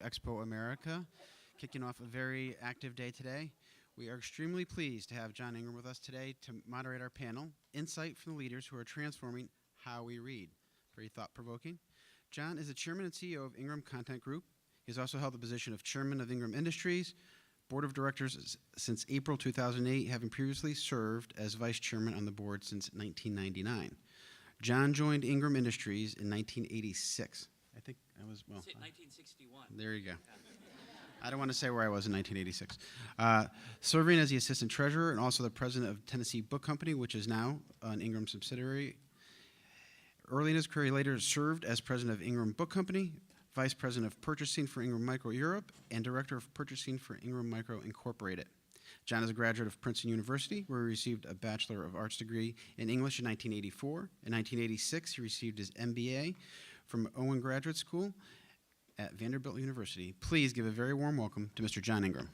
Expo America, kicking off a very active day today. We are extremely pleased to have John Ingram with us today to moderate our panel, Insight from the Leaders Who Are Transforming How We Read. Very thought-provoking. John is the chairman and CEO of Ingram Content Group. He has also held the position of chairman of Ingram Industries, board of directors since April 2008, having previously served as vice chairman on the board since 1999. John joined Ingram Industries in 1986. I think I was, well. 1961. There you go. I don't want to say where I was in 1986. Serving as the assistant treasurer and also the president of Tennessee Book Company, which is now an Ingram subsidiary. Early in his career, he later served as president of Ingram Book Company, vice president of purchasing for Ingram Micro Europe, and director of purchasing for Ingram Micro Incorporated. John is a graduate of Princeton University, where he received a Bachelor of Arts degree in English in 1984. In 1986, he received his MBA from Owen Graduate School at Vanderbilt University. Please give a very warm welcome to Mr. John Ingram.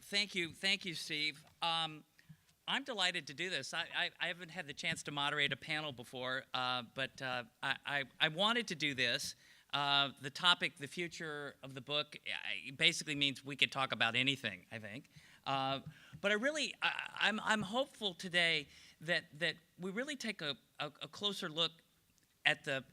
Thank you, Steve. I'm delighted to do this. I haven't had the chance to moderate a panel before, but I wanted to do this. The topic, the future of the book, basically means we could talk about anything, I think. But I'm hopeful today that we really take a closer look at the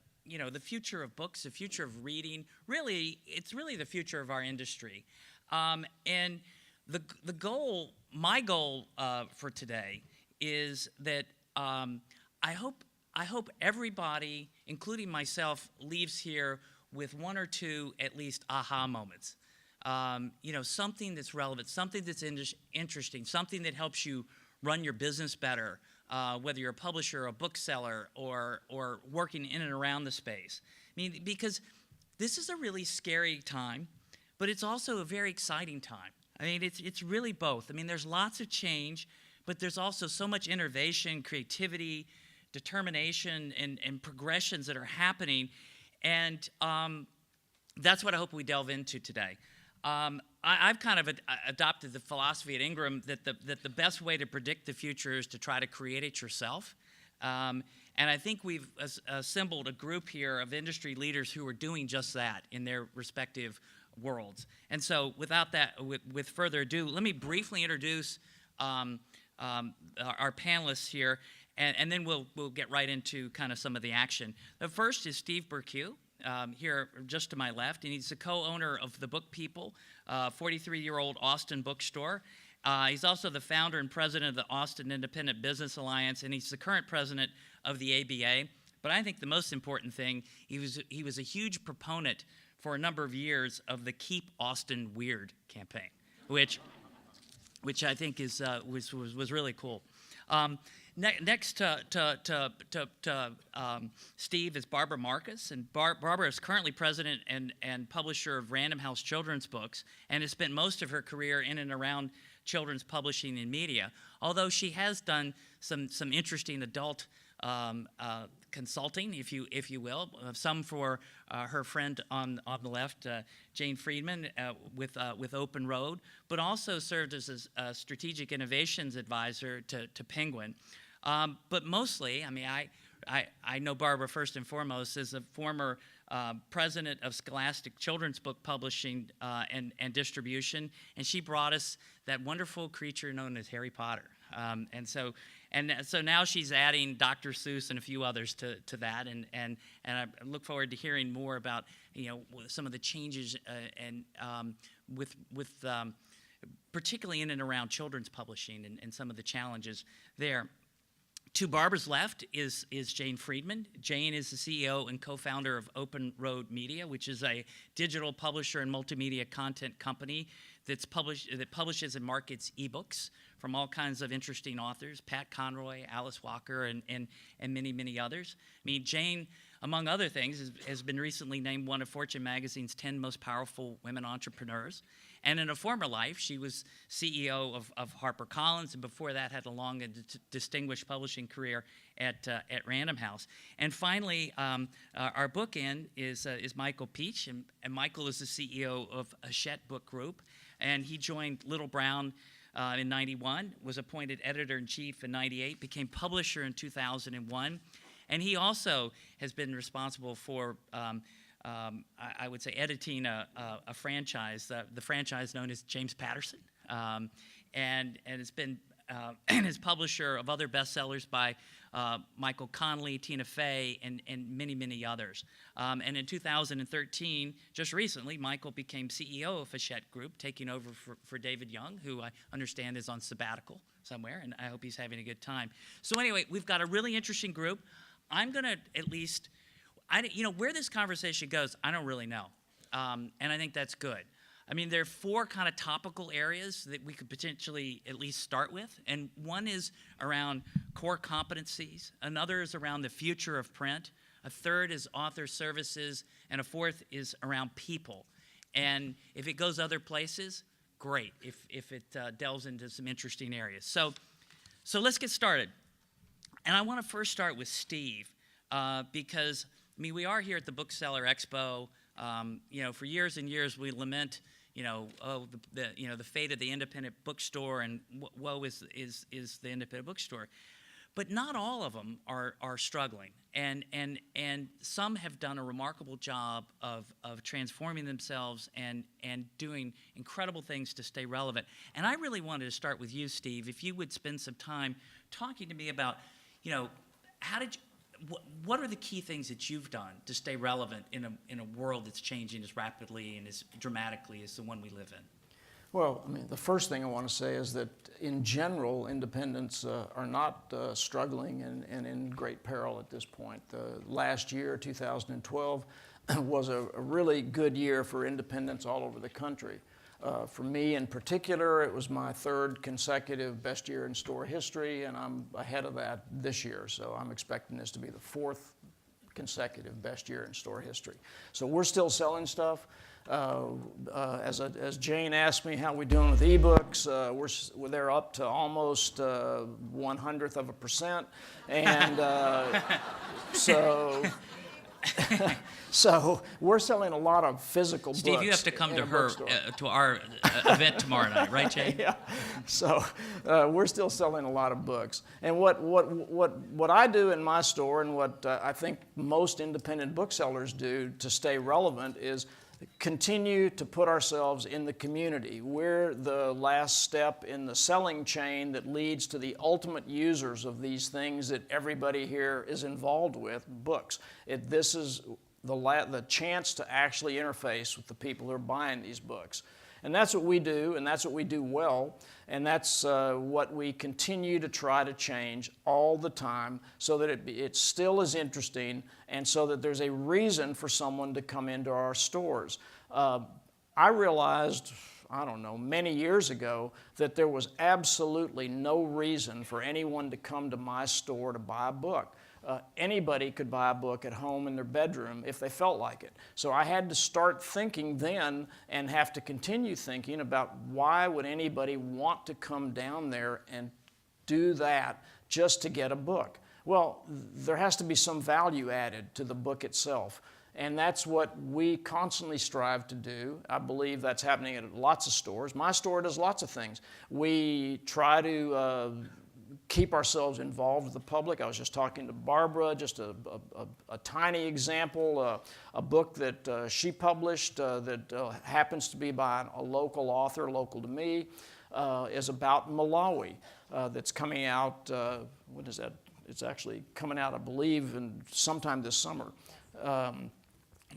future of books, the future of reading. Really, it's really the future of our industry. And the goal, my goal for today, is that I hope everybody, including myself, leaves here with one or two at least aha moments. Something that's relevant, something that's interesting, something that helps you run your business better, whether you're a publisher, a bookseller, or working in and around the space. I mean, because this is a really scary time, but it's also a very exciting time. I mean, it's really both. I mean, there's lots of change, but there's also so much innovation, creativity, determination, and progressions that are happening, and that's what I hope we delve into today. I've kind of adopted the philosophy at Ingram that the best way to predict the future is to try to create it yourself. And I think we've assembled a group here of industry leaders who are doing just that in their respective worlds. And so without that, with further ado, let me briefly introduce our panelists here, and then we'll get right into kind of some of the action. The first is Steve Burkew. Here just to my left, and he's the co-owner of The Book People, 43-year-old Austin bookstore. He's also the founder and president of the Austin Independent Business Alliance, and he's the current president of the ABA. But I think the most important thing, he was a huge proponent for a number of years of the Keep Austin Weird campaign, which I think was really cool. Next to Steve is Barbara Marcus, and Barbara is currently president and publisher of Random House Children's Books, and has spent most of her career in and around children's publishing and media. Although she has done some interesting adult consulting, if you will, some for her friend on the left, Jane Friedman, with Open Road, but also served as a strategic innovations advisor to Penguin. But mostly, I mean, I know Barbara first and foremost as a former president of Scholastic Children's Book Publishing and Distribution, and she brought us that wonderful creature known as Harry Potter. And so now she's adding Dr. Seuss and a few others to that, and I look forward to hearing more about some of the changes with particularly in and around children's publishing and some of the challenges there. To Barbara's left is Jane Friedman. Jane is the CEO and co-founder of Open Road Media, which is a digital publisher and multimedia content company that publishes and markets ebooks from all kinds of interesting authors, Pat Conroy, Alice Walker, and many, many others. I mean, Jane, among other things, has been recently named one of Fortune magazine's 10 most powerful women entrepreneurs. And in a former life, she was CEO of HarperCollins, and before that had a long and distinguished publishing career at Random House. And finally, our bookend is Michael Peach, and Michael is the CEO of Hachette Book Group, and he joined Little Brown in 91, was appointed editor-in-chief in 98, became publisher in 2001, and he also has been responsible for, I would say, editing a franchise, the franchise known as James Patterson, and it's been and is publisher of other bestsellers by Michael Connelly, Tina Fey, and many, many others. And in 2013, just recently, Michael became CEO of Hachette Group, taking over for David Young, who I understand is on sabbatical somewhere, and I hope he's having a good time. So anyway, we've got a really interesting group. I'm going to at least, where this conversation goes, I don't really know. And I think that's good. I mean, there are 4 kind of topical areas that we could potentially at least start with. And one is around core competencies. Another is around the future of print. A third is author services. And a fourth is around people. And if it goes other places, great, if it delves into some interesting areas. So let's get started. And I want to first start with Steve because, I mean, we are here at the Bookseller Expo. For years and years we lament, the fate of the independent bookstore, and woe is the independent bookstore. But not all of them are struggling, and some have done a remarkable job of transforming themselves and doing incredible things to stay relevant. And I really wanted to start with you, Steve, if you would spend some time talking to me about, what are the key things that you've done to stay relevant in a world that's changing as rapidly and as dramatically as the one we live in? Well, I mean, the first thing I want to say is that in general, independents are not struggling and in great peril at this point. Last year, 2012, was a really good year for independents all over the country. For me in particular, it was my 3rd consecutive best year in store history, and I'm ahead of that this year. So I'm expecting this to be the 4th consecutive best year in store history. So we're still selling stuff. As Jane asked me how we're doing with ebooks, they're up to almost 1/100%, and so we're selling a lot of physical Steve, books. You have to come to our event tomorrow night, right, Jane? Yeah. So we're still selling a lot of books. And what I do in my store, and what I think most independent booksellers do to stay relevant, is continue to put ourselves in the community. We're the last step in the selling chain that leads to the ultimate users of these things that everybody here is involved with, books. This is the chance to actually interface with the people who are buying these books. And that's what we do, and that's what we do well, and that's what we continue to try to change all the time so that it still is interesting and so that there's a reason for someone to come into our stores. I realized, I don't know, many years ago that there was absolutely no reason for anyone to come to my store to buy a book. Anybody could buy a book at home in their bedroom if they felt like it. So I had to start thinking then and have to continue thinking about why would anybody want to come down there and do that just to get a book. Well, there has to be some value added to the book itself. And that's what we constantly strive to do. I believe that's happening at lots of stores. My store does lots of things. We try to keep ourselves involved with the public. I was just talking to Barbara, just a tiny example, a book that she published that happens to be by a local author, local to me, is about Malawi. That's coming out, what is that? It's actually coming out, I believe, sometime this summer.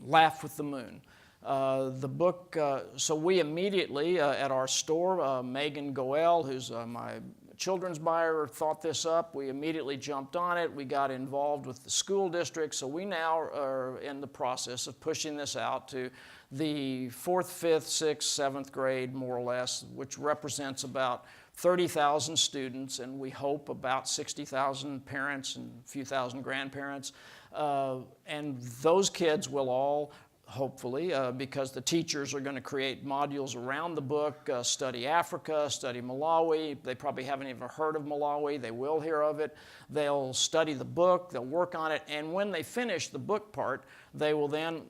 Laugh with the Moon. The book, so we immediately at our store, Megan Goel, who's my children's buyer, thought this up. We immediately jumped on it. We got involved with the school district. So we now are in the process of pushing this out to the 4th, 5th, 6th, 7th grade, more or less, which represents about 30,000 students, and we hope about 60,000 parents and a few thousand grandparents. And those kids will all, hopefully, because the teachers are going to create modules around the book, study Africa, study Malawi. They probably haven't even heard of Malawi. They will hear of it. They'll study the book, they'll work on it, and when they finish the book part, they will then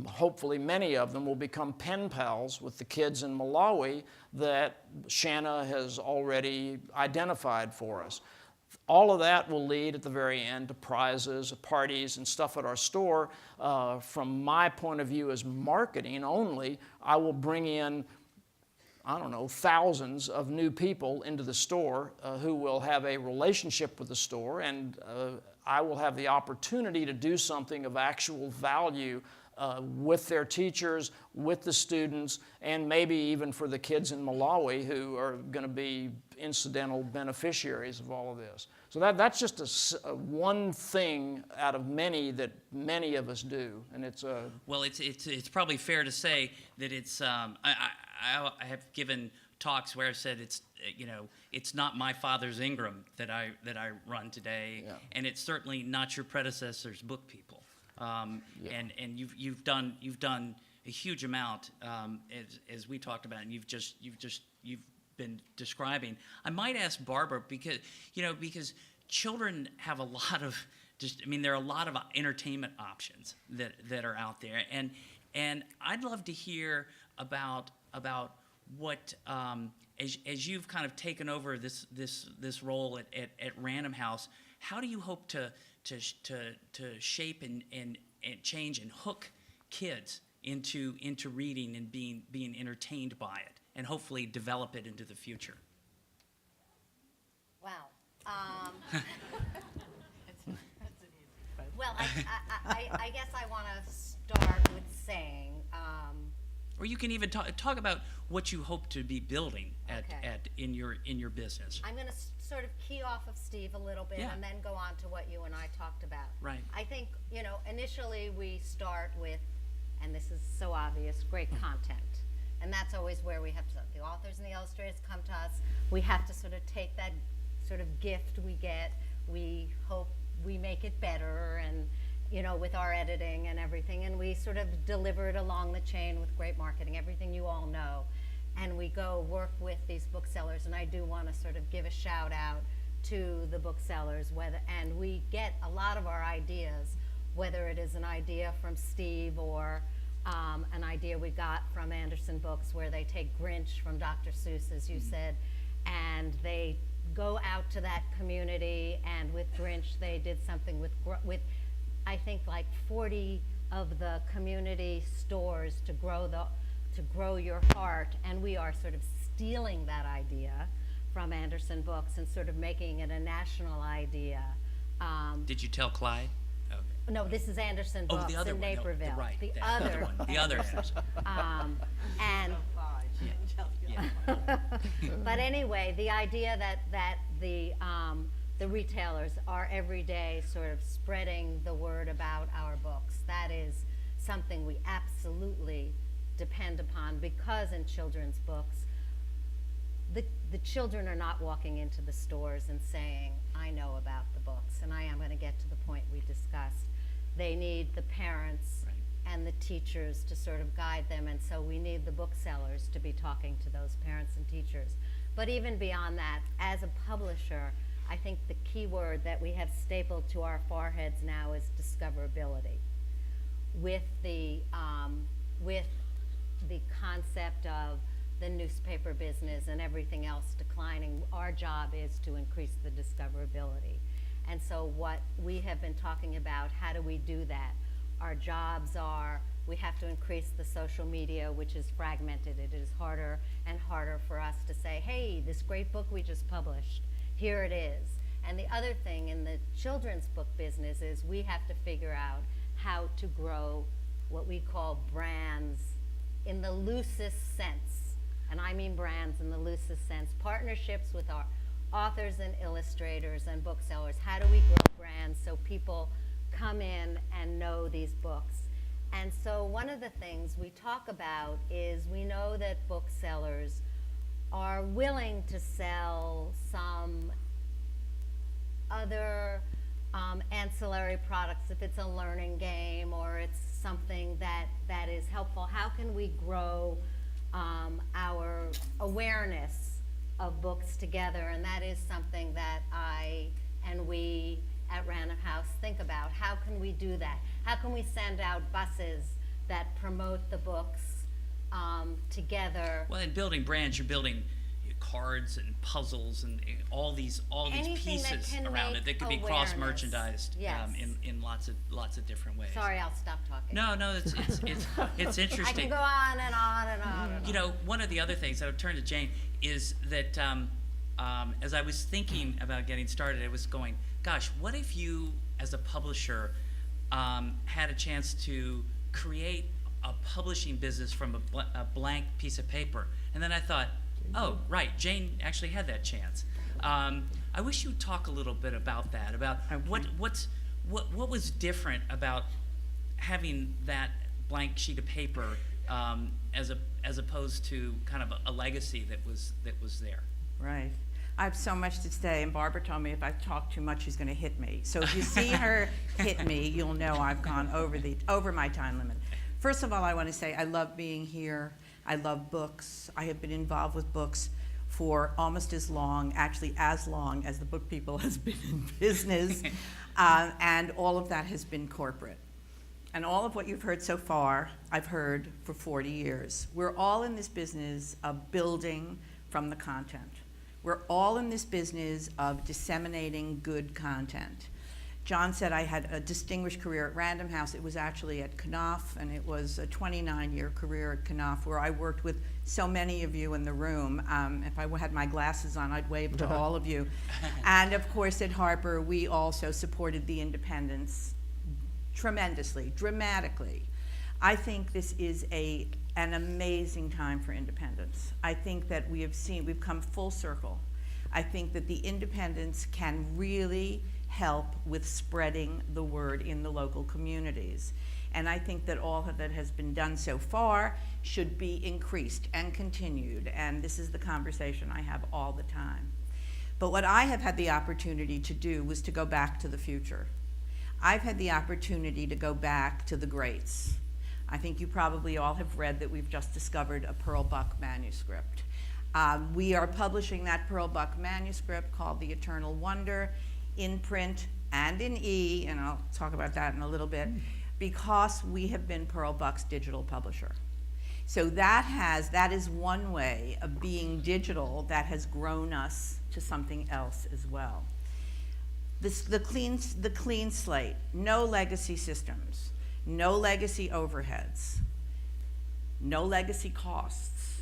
hopefully many of them will become pen pals with the kids in Malawi that Shanna has already identified for us. All of that will lead at the very end to prizes, parties, and stuff at our store. From my point of view as marketing only, I will bring in, I don't know, thousands of new people into the store who will have a relationship with the store, and I will have the opportunity to do something of actual value with their teachers, with the students, and maybe even for the kids in Malawi who are going to be incidental beneficiaries of all of this. So that's just one thing out of many that many of us do, and it's a... Well, it's probably fair to say that it's I have given talks where I've said it's not my father's Ingram that I run today, Yeah. and it's certainly not your predecessor's book people. Yeah. And you've done a huge amount as we talked about, and you've been describing. I might ask Barbara because children have a lot of there are a lot of entertainment options that are out there, and I'd love to hear about what as you've kind of taken over this role at Random House, how do you hope to shape and change and hook kids into reading and being entertained by it, and hopefully develop it into the future? Wow. Well, I guess I want to start with saying. Or you can even talk about what you hope to be building in your business. I'm going to sort of key off of Steve a little bit, Yeah. and then go on to what you and I talked about. Right. I think, initially we start with, and this is so obvious, great content. And that's always where we have to, the authors and the illustrators come to us. We have to sort of take that sort of gift we get. We hope we make it better, and with our editing and everything, and we sort of deliver it along the chain with great marketing, everything you all know. And we go work with these booksellers, and I do want to sort of give a shout out to the booksellers, and we get a lot of our ideas, whether it is an idea from Steve or an idea we got from Anderson Books, where they take Grinch from Dr. Seuss, as you said, and they go out to that community, and with Grinch they did something with I think like 40 of the community stores to grow your heart, and we are sort of stealing that idea from Anderson Books and sort of making it a national idea. Did you tell Clyde? Okay. No, this is Anderson Oh, Books the other in one. No, Naperville. right. The The other other one. The other Anderson. And but anyway, the idea that the retailers are every day sort of spreading the word about our books, that is something we absolutely depend upon, because in children's books, the children are not walking into the stores and saying, I know about the books, and I am going to get to the point we discussed. They need the parents and the teachers to sort of guide them, and so we need the booksellers to be talking to those parents and teachers. But even beyond that, as a publisher, I think the key word that we have stapled to our foreheads now is discoverability. With the concept of the newspaper business and everything else declining, our job is to increase the discoverability. And so what we have been talking about, how do we do that? Our jobs are, we have to increase the social media, which is fragmented. It is harder and harder for us to say, hey, this great book we just published, here it is. And the other thing in the children's book business is we have to figure out how to grow what we call brands in the loosest sense. And I mean brands in the loosest sense. Partnerships with our authors and illustrators and booksellers. How do we grow brands so people come in and know these books? And so one of the things we talk about is we know that booksellers are willing to sell some other ancillary products, if it's a learning game or it's something that is helpful. How can we grow our awareness of books together? And that is something that I and we at Random House think about. How can we do that? How can we send out buses that promote the books together. Well, in building brands, you're building cards and puzzles and all these Anything that pieces can around make it that could be awareness. cross-merchandised Yes. in lots of different ways. Sorry, I'll stop talking. No, it's I interesting. can go on and on and on. And You know, one of the other things, I'll turn to Jane, is that as I was thinking about getting started, I was going, gosh, what if you, as a publisher, had a chance to create a publishing business from a blank piece of paper? And then I thought, oh, right, Jane actually had that chance. I wish you'd talk a little bit about that, about what was different about having that blank sheet of paper as opposed to kind of a legacy that was there. Right. I have so much to say, and Barbara told me if I talk too much, she's going to hit me. So if you see her hit me, you'll know I've gone over my time limit. First of all, I want to say I love being here. I love books. I have been involved with books for almost as long, actually as long as the Book People has been in business, and all of that has been corporate. And all of what you've heard so far, I've heard for 40 years. We're all in this business of building from the content. We're all in this business of disseminating good content. John said I had a distinguished career at Random House. It was actually at Knopf, and it was a 29-year career at Knopf where I worked with so many of you in the room. If I had my glasses on, I'd wave to all of you. And of course, at Harper, we also supported the independents tremendously, dramatically. I think this is an amazing time for independents. I think that we've come full circle. I think that the independents can really help with spreading the word in the local communities. And I think that all that has been done so far should be increased and continued. And this is the conversation I have all the time. But what I have had the opportunity to do was to go back to the future. I've had the opportunity to go back to the greats. I think you probably all have read that we've just discovered a Pearl Buck manuscript. We are publishing that Pearl Buck manuscript called The Eternal Wonder in print and in and I'll talk about that in a little bit, because we have been Pearl Buck's digital publisher. So that is one way of being digital that has grown us to something else as well. The clean slate, no legacy systems, no legacy overheads, no legacy costs.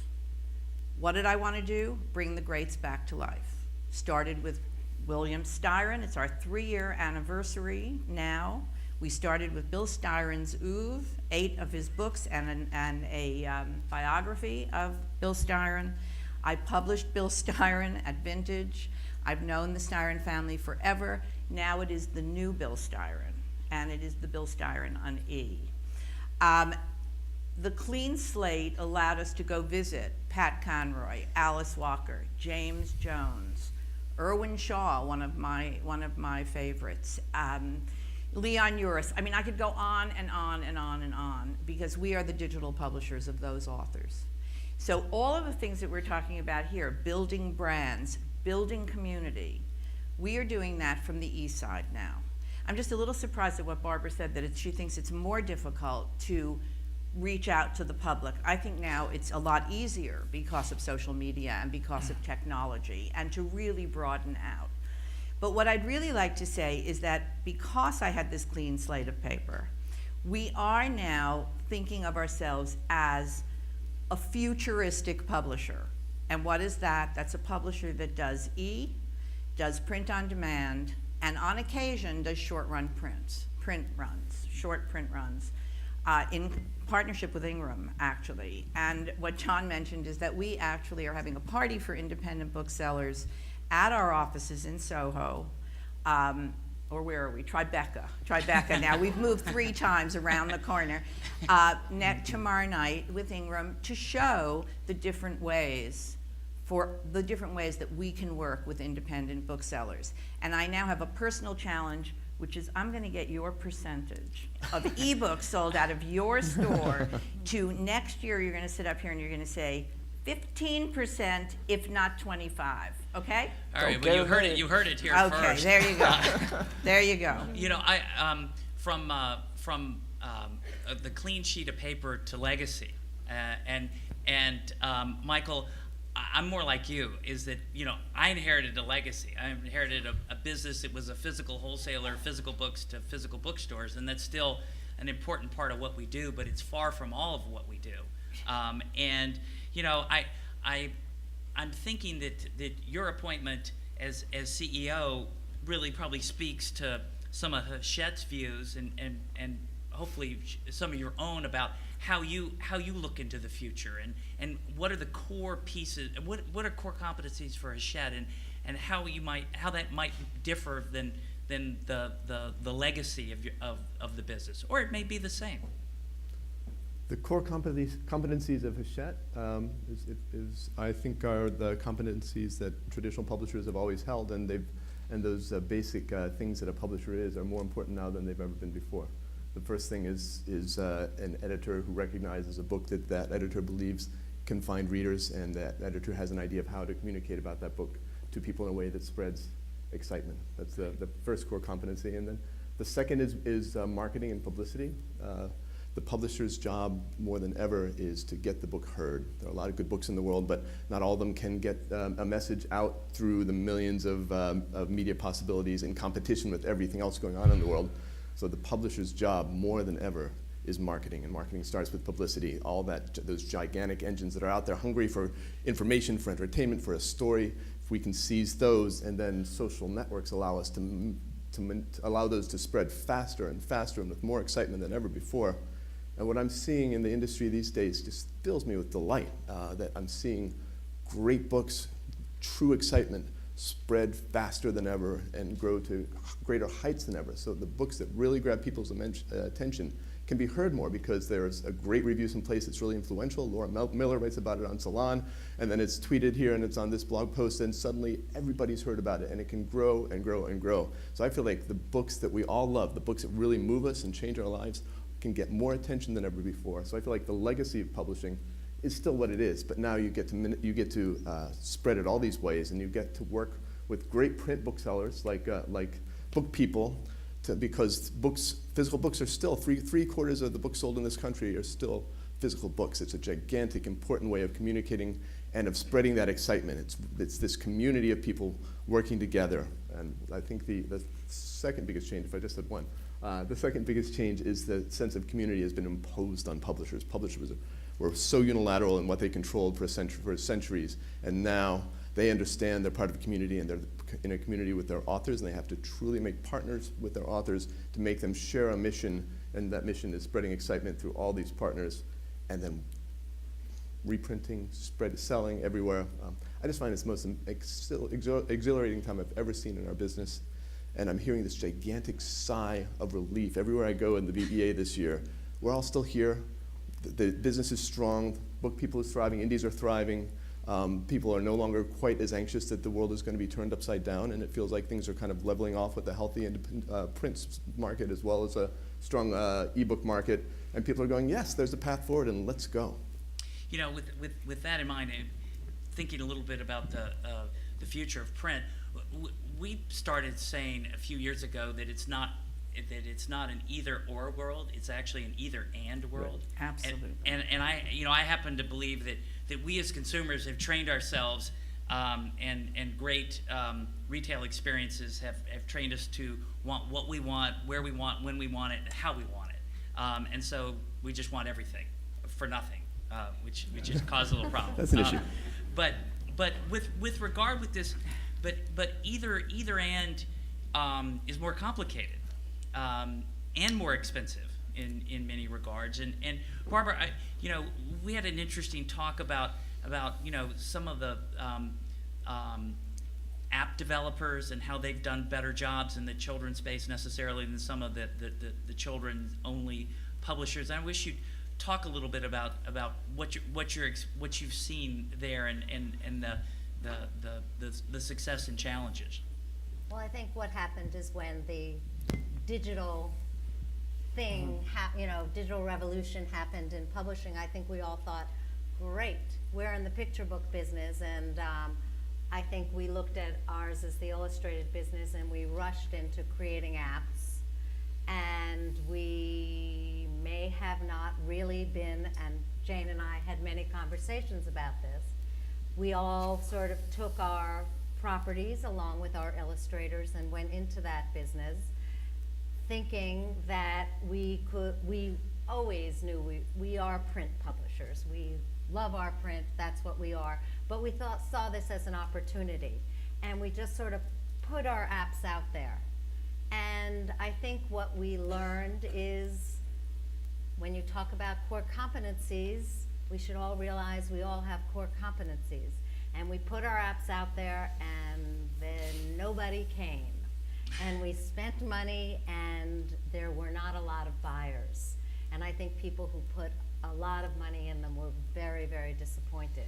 What did I want to do? Bring the greats back to life. Started with William Styron. It's our 3-year anniversary now. We started with Bill Styron's Oeuvre, 8 of his books and a biography of Bill Styron. I published Bill Styron at Vintage. I've known the Styron family forever. Now it is the new Bill Styron, and it is the Bill Styron on E. The clean slate allowed us to go visit Pat Conroy, Alice Walker, James Jones, Irwin Shaw, one of my favorites, Leon Uris. I mean, I could go on and on and on and on, because we are the digital publishers of those authors. So all of the things that we're talking about here, building brands, building community, we are doing that from the East Side now. I'm just a little surprised at what Barbara said, that she thinks it's more difficult to reach out to the public. I think now it's a lot easier because of social media and because of technology, and to really broaden out. But what I'd really like to say is that because I had this clean slate of paper, we are now thinking of ourselves as a futuristic publisher. And what is that? That's a publisher that does does print on demand, and on occasion does short print runs, in partnership with Ingram, actually. And what John mentioned is that we actually are having a party for independent booksellers at our offices in Soho, or where are we? Tribeca now. We've moved 3 times around the corner, tomorrow night with Ingram, to show the different ways that we can work with independent booksellers. And I now have a personal challenge, which is I'm going to get your percentage of ebooks sold out of your store to next year. You're going to sit up here and you're going to say 15%, if not 25. Okay? All right. Well, you heard it here first. Okay. There you go. There you go. You know, from the clean sheet of paper to legacy. Michael, I'm more like you, is that, I inherited a legacy. I inherited a business that was a physical wholesaler, physical books to physical bookstores, and that's still an important part of what we do, but it's far from all of what we do. I'm thinking that your appointment as CEO really probably speaks to some of Hachette's views and hopefully some of your own about how you look into the future and what are the core pieces, what are core competencies for Hachette and how that might differ than the legacy of the business, or it may be the same. The core competencies of Hachette I think are the competencies that traditional publishers have always held, and those basic things that a publisher is are more important now than they've ever been before. The first thing is an editor who recognizes a book that editor believes can find readers, and that editor has an idea of how to communicate about that book to people in a way that spreads excitement. That's the first core competency. And then the second is marketing and publicity. The publisher's job more than ever is to get the book heard. There are a lot of good books in the world, but not all of them can get a message out through the millions of media possibilities in competition with everything else going on in the world. So the publisher's job more than ever is marketing, and marketing starts with publicity. All those gigantic engines that are out there hungry for information, for entertainment, for a story. If we can seize those, and then social networks allow us to allow those to spread faster and faster and with more excitement than ever before. And what I'm seeing in the industry these days just fills me with delight, that I'm seeing great books, true excitement, spread faster than ever and grow to greater heights than ever. So the books that really grab people's attention can be heard more because there's a great review someplace that's really influential. Laura Miller writes about it on Salon, and then it's tweeted here and it's on this blog post, and suddenly everybody's heard about it, and it can grow and grow and grow. So I feel like the books that we all love, the books that really move us and change our lives, can get more attention than ever before. So I feel like the legacy of publishing is still what it is, but now you get to spread it all these ways, and you get to work with great print booksellers like Book People, because physical books are still three-quarters of the books sold in this country are still physical books. It's a gigantic, important way of communicating and of spreading that excitement. It's this community of people working together, and I think the second biggest change, if I just said one, the second biggest change is the sense of community has been imposed on publishers. Publishers were so unilateral in what they controlled for centuries, and now they understand they're part of a community, and they're in a community with their authors, and they have to truly make partners with their authors to make them share a mission, and that mission is spreading excitement through all these partners, and then reprinting, selling everywhere. I just find it's the most exhilarating time I've ever seen in our business, and I'm hearing this gigantic sigh of relief everywhere I go in the BEA this year. We're all still here. The business is strong. Book People is thriving. Indies are thriving. People are no longer quite as anxious that the world is going to be turned upside down, and it feels like things are kind of leveling off with a healthy print market as well as a strong ebook market. And people are going, yes, there's a path forward, and let's go. You know, with that in mind, and thinking a little bit about the future of print, we started saying a few years ago that it's not an either-or world. It's actually an either-and world. Right. Absolutely. And I happen to believe that we as consumers have trained ourselves, and great retail experiences have trained us to want what we want, where we want, when we want it, and how we want it. And so we just want everything for nothing, which has caused a little problem. That's an issue. But with regard with this, but either and is more complicated. And more expensive in many regards. And Barbara, we had an interesting talk about some of the app developers and how they've done better jobs in the children's space necessarily than some of the children-only publishers. And I wish you'd talk a little bit about what you've seen there and the success and challenges. Well, I think what happened is when the digital thing, digital revolution happened in publishing, I think we all thought, great, we're in the picture book business, and I think we looked at ours as the illustrated business, and we rushed into creating apps, and we have not really been, and Jane and I had many conversations about this, we all sort of took our properties along with our illustrators and went into that business thinking that we always knew we are print publishers. We love our print, that's what we are. But we saw this as an opportunity, and we just sort of put our apps out there. And I think what we learned is when you talk about core competencies, we should all realize we all have core competencies. And we put our apps out there, and then nobody came. And we spent money, and there were not a lot of buyers. And I think people who put a lot of money in them were very, very disappointed.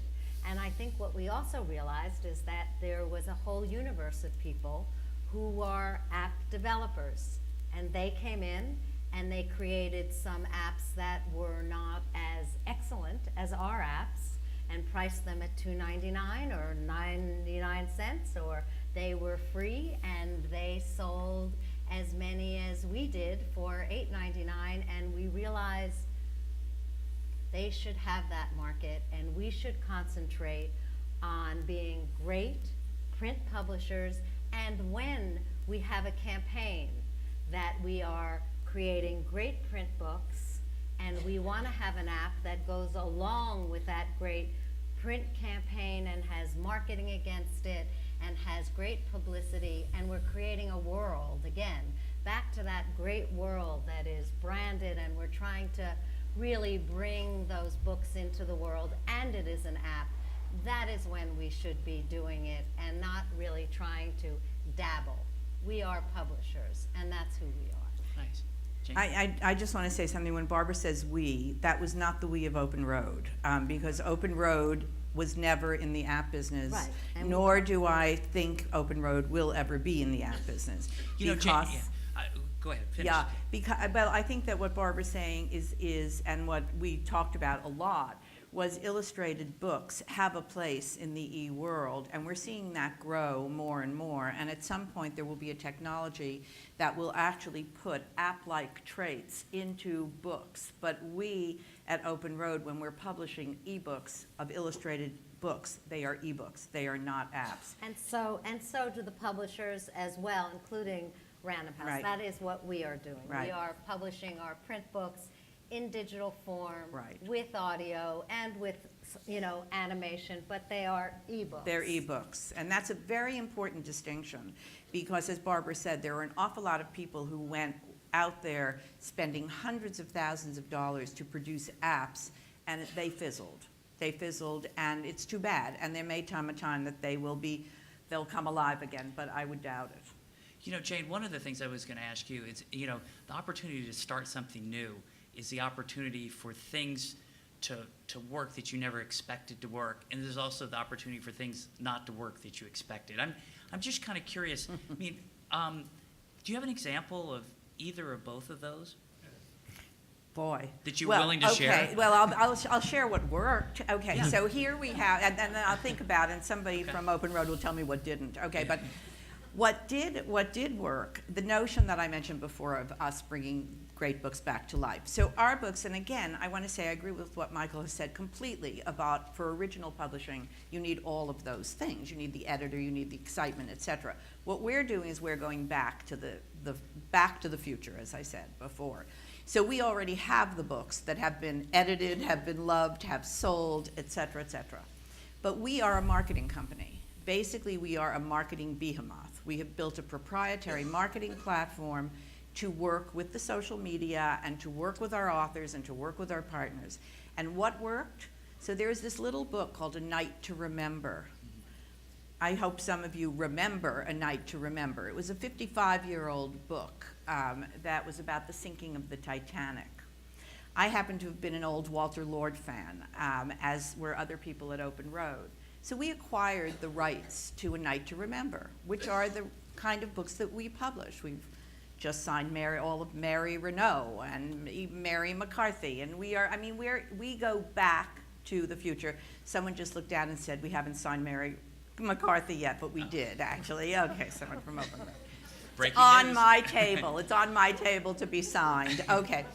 And I think what we also realized is that there was a whole universe of people who are app developers. And they came in and they created some apps that were not as excellent as our apps and priced them at $2.99 or 99 cents, or they were free and they sold as many as we did for $8.99, and we realized they should have that market, and we should concentrate on being great print publishers. And when we have a campaign that we are creating great print books, and we want to have an app that goes along with that great print campaign and has marketing against it and has great publicity, and we're creating a world, again, back to that great world that is branded, and we're trying to really bring those books into the world, and it is an app, that is when we should be doing it and not really trying to dabble. We are publishers, and that's who we are. Nice. Jane? I just want to say something. When Barbara says we, that was not the we of Open Road, because Open Road was never in the app business, Right. And nor do I think Open Road will ever be in the app business. You know, Jane, because- yeah. Go ahead, finish. Yeah, but I think that what Barbara's saying is, and what we talked about a lot, was illustrated books have a place in the e-world, and we're seeing that grow more and more. And at some point, there will be a technology that will actually put app-like traits into books. But we at Open Road, when we're publishing ebooks of illustrated books, they are ebooks. They are not apps. And so do the publishers as well, including Random House. Right. That is what we are doing. Right. We are publishing our print books in digital form, Right. with audio and with, animation, but they are ebooks. They're ebooks, and that's a very important distinction, because as Barbara said, there are an awful lot of people who went out there spending hundreds of thousands of dollars to produce apps, and they fizzled. They fizzled, and it's too bad. And there may come a time that they'll come alive again, but I would doubt it. You know, Jane, one of the things I was going to ask you is, the opportunity to start something new is the opportunity for things to work that you never expected to work, and there's also the opportunity for things not to work that you expected. I'm just kind of curious. I mean, do you have an example of either or both of those Boy. that you're willing to share? Okay, well, I'll share what worked. Okay, so here we have, and then I'll think about it, and somebody from Open Road will tell me what didn't. Okay, but what did work, the notion that I mentioned before of us bringing great books back to life. So our books, and again, I want to say I agree with what Michael has said completely about, for original publishing, you need all of those things. You need the editor, you need the excitement, etc. What we're doing is we're going back to the future, as I said before. So we already have the books that have been edited, have been loved, have sold, etc., etc. But we are a marketing company. Basically, we are a marketing behemoth. We have built a proprietary marketing platform to work with the social media and to work with our authors and to work with our partners. And what worked? So there's this little book called A Night to Remember. I hope some of you remember A Night to Remember. It was a 55-year-old book that was about the sinking of the Titanic. I happen to have been an old Walter Lord fan, as were other people at Open Road. So we acquired the rights to A Night to Remember, which are the kind of books that we publish. We've just signed all of Mary Renault and Mary McCarthy, and we go back to the future. Someone just looked down and said, we haven't signed Mary McCarthy yet, but we did, actually. Okay, someone from Open Road. Breaking It's on news. my table. It's on my table to be signed. Okay.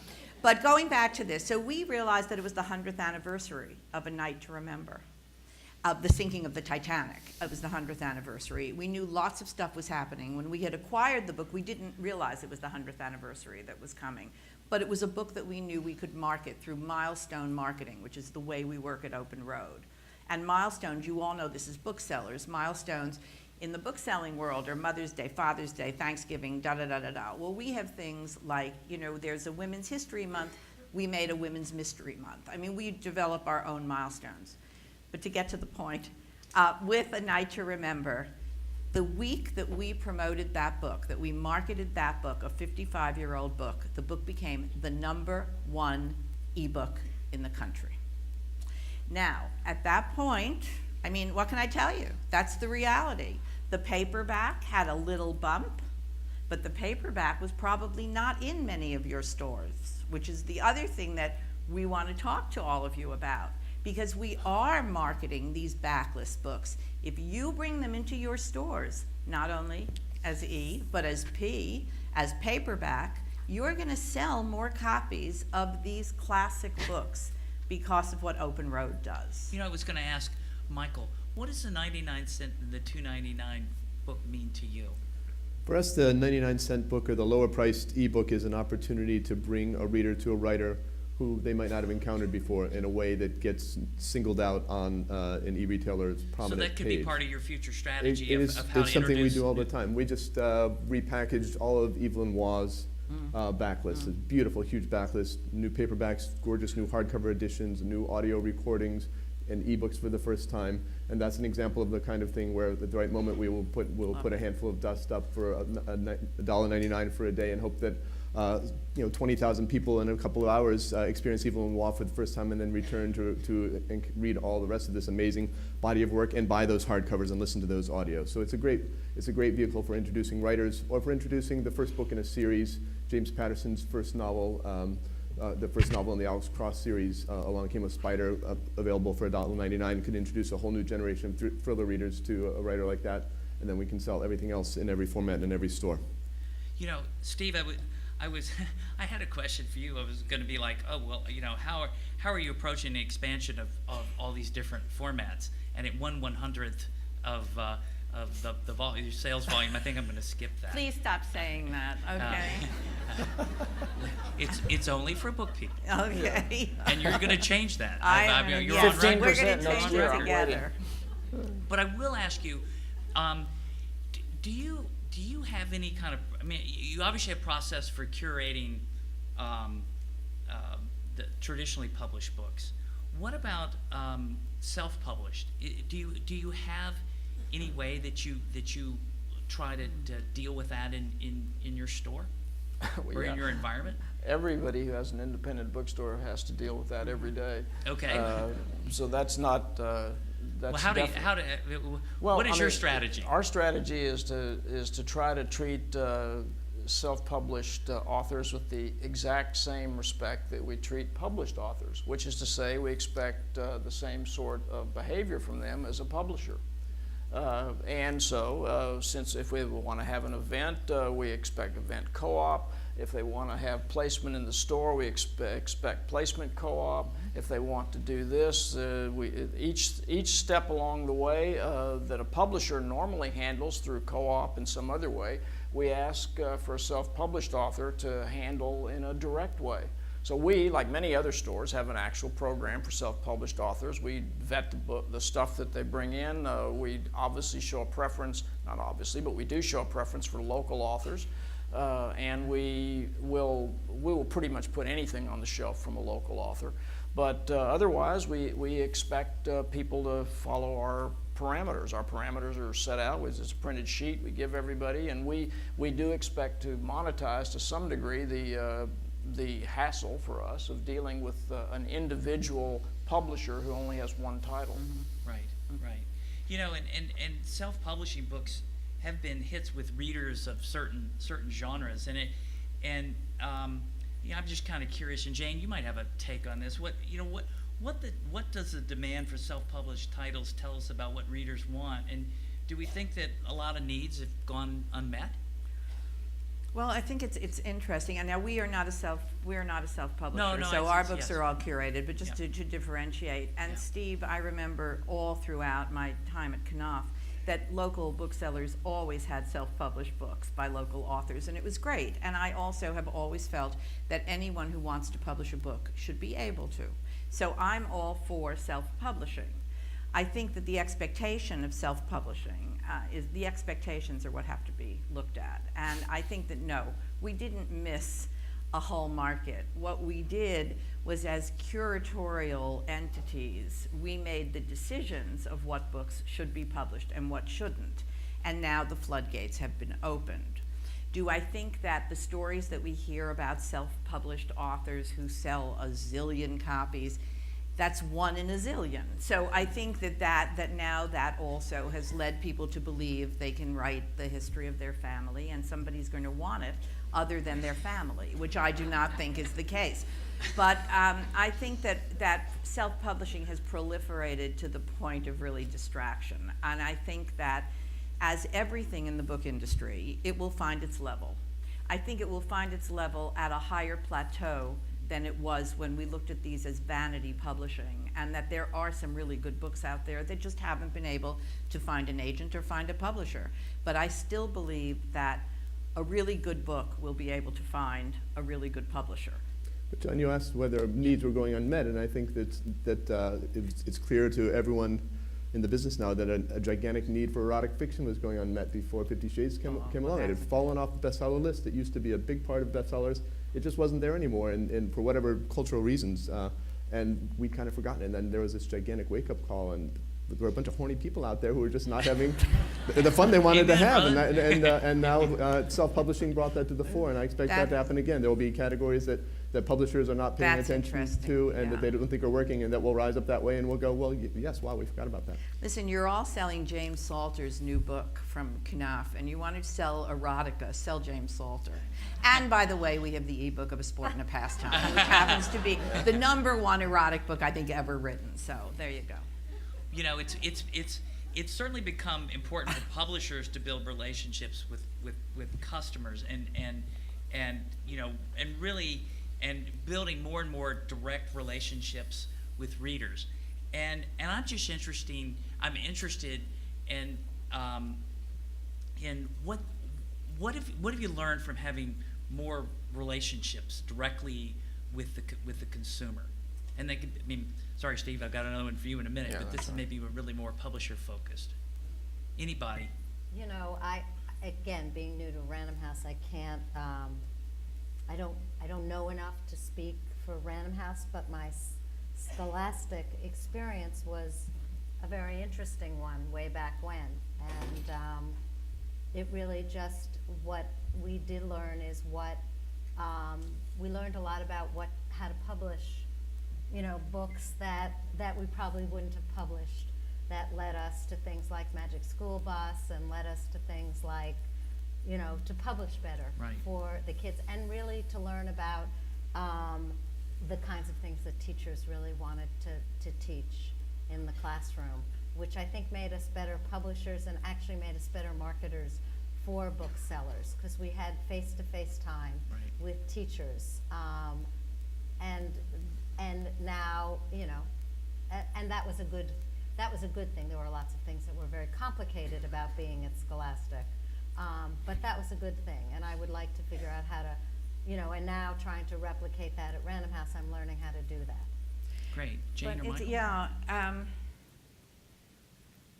But going back to this, so we realized that it was the 100th anniversary of A Night to Remember, of the sinking of the Titanic. It was the 100th anniversary. We knew lots of stuff was happening. When we had acquired the book, we didn't realize it was the 100th anniversary that was coming. But it was a book that we knew we could market through milestone marketing, which is the way we work at Open Road. And milestones, you all know this is Booksellers. Milestones in the bookselling world are Mother's Day, Father's Day, Thanksgiving, da-da-da-da-da. Well, we have things like, you know, there's a Women's History Month. We made a Women's Mystery Month. I mean, we develop our own milestones. But to get to the point, with A Night to Remember, the week that we promoted that book, that we marketed that book, a 55-year-old book, the book became the #1 ebook in the country. Now, at that point, I mean, what can I tell you? That's the reality. The paperback had a little bump, but the paperback was probably not in many of your stores, which is the other thing that we want to talk to all of you about, because we are marketing these backlist books. If you bring them into your stores, not only as E, but as P, as paperback, you're going to sell more copies of these classic books because of what Open Road does. You know, I was going to ask Michael, what does the 99-cent and the $2.99 book mean to you? For us, the 99-cent book or the lower-priced ebook is an opportunity to bring a reader to a writer who they might not have encountered before in a way that gets singled out on an e-retailer's prominent So that could page. be part of your future strategy It's of how to something we introduce do all the time. We just repackaged all of Evelyn Waugh's backlists. A beautiful, huge backlist, new paperbacks, gorgeous new hardcover editions, new audio recordings, and ebooks for the first time. And that's an example of the kind of thing where at the right moment we'll put a handful of dust up for $1.99 for a day and hope that 20,000 people in a couple of hours experience Evelyn Waugh for the first time and then return to and read all the rest of this amazing body of work and buy those hardcovers and listen to those audios. So it's a great vehicle for introducing writers or for introducing the first book in a series, James Patterson's first novel, the first novel in the Alex Cross series, Along Came a Spider, available for $1.99, could introduce a whole new generation of thriller readers to a writer like that, and then we can sell everything else in every format and in every store. You know, Steve, I had a question for you. I was going to be like, oh, well, you know, how are you approaching the expansion of all these different formats? And at 1/100th of the sales volume, I think I'm going to skip that. Please stop saying that, okay? It's only for book people. Okay. And you're going to change that. You're yes, on record. we're going to 15% change year, it I'm together. But I will ask you, do you have any kind of, I mean, you obviously have a process for curating the traditionally published books. What about self-published? Do you have any way that you try to deal with that in your store or in your environment? Everybody who has an independent bookstore has to deal with that every day. Okay. So that's not. That's what is your strategy? Our strategy is to try to treat self-published authors with the exact same respect that we treat published authors, which is to say we expect the same sort of behavior from them as a publisher. And so, since if we want to have an event, we expect event co-op. If they want to have placement in the store, we expect placement co-op. If they want to do this, each step along the way that a publisher normally handles through co-op in some other way, we ask for a self-published author to handle in a direct way. So we, like many other stores, have an actual program for self-published authors. We vet the stuff that they bring in. We obviously show a preference, not obviously, but we do show a preference for local authors. And we will pretty much put anything on the shelf from a local author. But otherwise, we expect people to follow our parameters. Our parameters are set out. It's a printed sheet we give everybody, and we do expect to monetize to some degree the hassle for us of dealing with an individual publisher who only has one title. Mm-hmm. Right. You know, and self-publishing books have been hits with readers of certain genres, and I'm just kind of curious. And Jane, you might have a take on this. What does the demand for self-published titles tell us about what readers want? And do we think that a lot of needs have gone unmet? Well, I think it's interesting, and now we are not a self-publisher, No, so it's- our it's- books yes. are all curated, but just Yeah. to differentiate. And Yeah. Steve, I remember all throughout my time at Knopf that local booksellers always had self-published books by local authors, and it was great. And I also have always felt that anyone who wants to publish a book should be able to. So I'm all for self-publishing. I think that the expectation of self-publishing the expectations are what have to be looked at. And I think that no, we didn't miss a whole market. What we did was, as curatorial entities, we made the decisions of what books should be published and what shouldn't. And now the floodgates have been opened. Do I think that the stories that we hear about self-published authors who sell a zillion copies, that's one in a zillion. So I think that now that also has led people to believe they can write the history of their family and somebody's going to want it other than their family, which I do not think is the case. But I think that self-publishing has proliferated to the point of really distraction. And I think that, as everything in the book industry, it will find its level. I think it will find its level at a higher plateau than it was when we looked at these as vanity publishing, and that there are some really good books out there that just haven't been able to find an agent or find a publisher. But I still believe that a really good book will be able to find a really good publisher. But John, you asked whether needs were going unmet, and I think that it's clear to everyone in the business now that a gigantic need for erotic fiction was going unmet before 50 Shades came along. It had fallen off the bestseller list. It used to be a big part of bestsellers. It just wasn't there anymore, and for whatever cultural reasons, and we'd kind of forgotten it. And then there was this gigantic wake-up call, and there were a bunch of horny people out there who were just not having the fun they wanted to have, and now self-publishing brought that to the fore, and I expect that to happen again. There will be categories that publishers are not paying That's attention interesting, to, and yeah. that they don't think are working, and that will rise up that way, and we'll go, well, yes, wow, we forgot about that. Listen, you're all selling James Salter's new book from Knopf, and you want to sell erotica, sell James Salter. And by the way, we have the ebook of A Sport and a Pastime, which happens to be the #1 erotic book I think ever written. So there you go. You know, it's certainly become important for publishers to build relationships with customers and you know, and really building more and more direct relationships with readers. And I'm just interested in what have you learned from having more relationships directly with the consumer? And they could, I mean, sorry, Steve, I've got another one for you in a minute, Yeah, but this that's is all maybe really more publisher focused. Anybody? You know, again, being new to Random House, I can't, I don't know enough to speak for Random House, but my Scholastic experience was a very interesting one way back when. And it really just, what we did learn is we learned a lot about how to publish, you know, books that we probably wouldn't have published, that led us to things like Magic School Bus and led us to things like, you know, to publish better Right. for the kids, and really to learn about the kinds of things that teachers really wanted to teach in the classroom, which I think made us better publishers and actually made us better marketers for booksellers, because we had face-to-face time Right. with teachers. And now, you know, and that was a good thing. There were lots of things that were very complicated about being at Scholastic, but that was a good thing. And I would like to figure out how to, you know, and now trying to replicate that at Random House, I'm learning how to do that. Great. Jane or But Michael?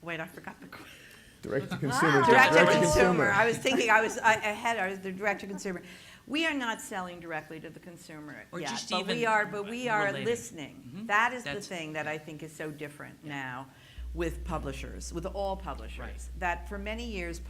Wait, I forgot the question. Direct-to-consumer. Direct-to-consumer. I was thinking I was the direct-to-consumer. We are not selling directly to the consumer Or yet, just but even we are relating. listening. Mhm. That is the That's- thing that I think is so different now with publishers, with all publishers. Right. That for many years,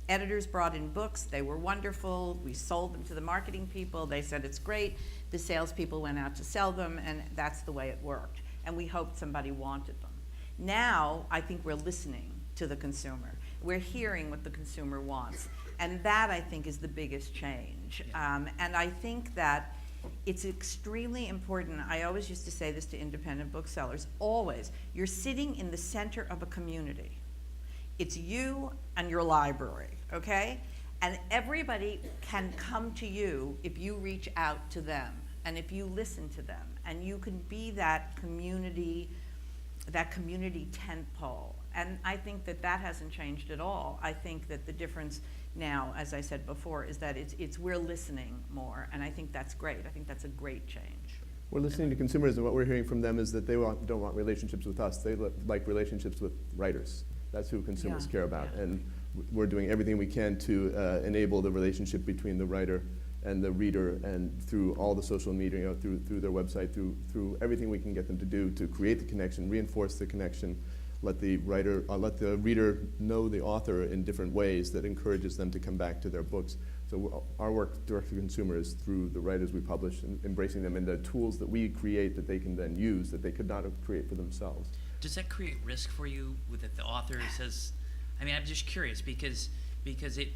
editors brought in books. They were wonderful. We sold them to the marketing people. They said it's great. The salespeople went out to sell them, and that's the way it worked. And we hoped somebody wanted them. Now, I think we're listening to the consumer. We're hearing what the consumer wants. And that, I think, is the biggest change. And I think that it's extremely important. I always used to say this to independent booksellers, always. You're sitting in the center of a community. It's you and your library, okay? And everybody can come to you if you reach out to them and if you listen to them, and you can be that community tent pole. And I think that that hasn't changed at all. I think that the difference now, as I said before, is that it's we're listening more, and I think that's great. I think that's a great change. We're listening to consumers, and what we're hearing from them is that they don't want relationships with us. They like relationships with writers. That's who consumers care about. Yeah. And we're doing everything we can to enable the relationship between the writer and the reader, and through all the social media, through their website, through everything we can get them to do to create the connection, reinforce the connection, let the reader know the author in different ways that encourages them to come back to their books. So our work direct to consumer is through the writers we publish, and embracing them in the tools that we create that they can then use that they could not have created for themselves. Does that create risk for you with that the author says, I mean, I'm just curious because it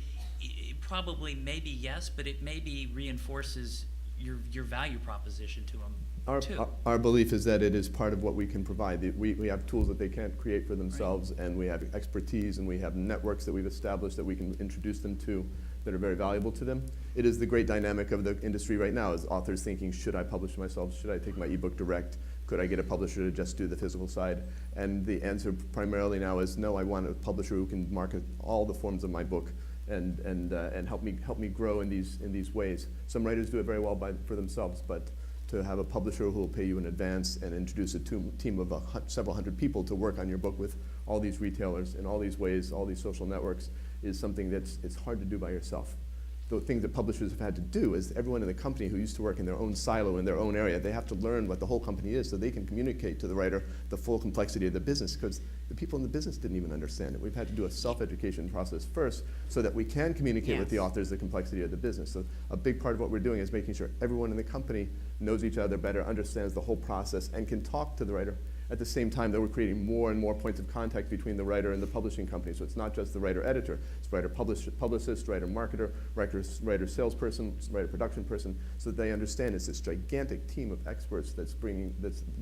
probably maybe yes, but it maybe reinforces your value proposition to them too. Our belief is that it is part of what we can provide. We have tools that they can't create for themselves, and we have expertise, and we have networks that we've established that we can introduce them to that are very valuable to them. It is the great dynamic of the industry right now, is authors thinking, should I publish myself? Should I take my ebook direct? Could I get a publisher to just do the physical side? And the answer primarily now is no, I want a publisher who can market all the forms of my book and help me grow in these ways. Some writers do it very well for themselves, but to have a publisher who will pay you in advance and introduce a team of several hundred people to work on your book with all these retailers in all these ways, all these social networks, is something it's hard to do by yourself. The thing that publishers have had to do is everyone in the company who used to work in their own silo, in their own area, they have to learn what the whole company is so they can communicate to the writer the full complexity of the business, because the people in the business didn't even understand it. We've had to do a self-education process first so that we can communicate with the authors the complexity of the business. So a big part of what we're doing is making sure everyone in the company knows each other better, understands the whole process, and can talk to the writer. At the same time that we're creating more and more points of contact between the writer and the publishing company. So it's not just the writer-editor, it's writer-publicist, writer-marketer, writer salesperson, writer-production person, so that they understand it's this gigantic team of experts that's